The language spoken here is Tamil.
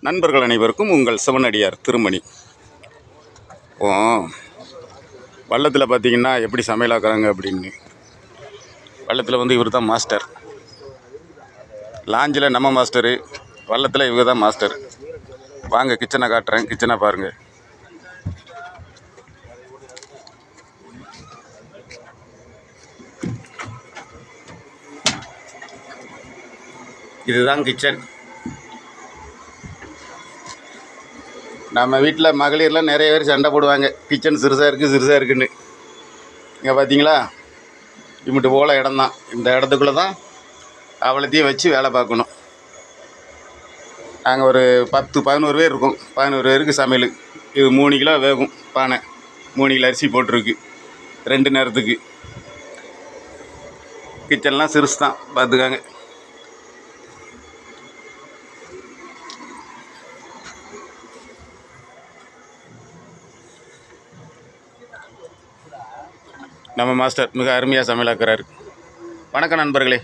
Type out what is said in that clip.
நண்பர்கள் அனைவருக்கும் உங்கள் சிவனடியார் திருமணி. ஓ வள்ளத்தில் பார்த்தீங்கன்னா எப்படி சமையலாக்குறாங்க அப்படின்னு. வள்ளத்தில் இவர் தான் மாஸ்டர். லாஞ்சில் நம்ம மாஸ்டரு, வள்ளத்தில் இவங்க தான் மாஸ்டர். வாங்க கிச்சனை காட்டுறேன், கிச்சனை பாருங்கள். இதுதான் கிச்சன். நம்ம வீட்டில் மகளிரில் நிறைய பேர் சண்டை போடுவாங்க, கிச்சன் சிறுசாக இருக்குன்னு. இங்கே பார்த்தீங்களா, இம்பிட்டு போல் இடம்தான். இந்த இடத்துக்குள்ளே தான் அவ்வளோத்தையும் வச்சு வேலை பார்க்கணும். நாங்கள் ஒரு 10-11 பேர் இருக்கோம். 11 பேருக்கு சமையல். இது 3 கிலோ வேகும் பானை. 3 கிலோ அரிசி போட்டிருக்கு 2 நேரத்துக்கு. கிச்சன்லாம் சிறுசு தான், பார்த்துக்காங்க. நம்ம மாஸ்டர் மிக அருமையாக சமையலாக்குறாரு. வணக்கம் நண்பர்களே.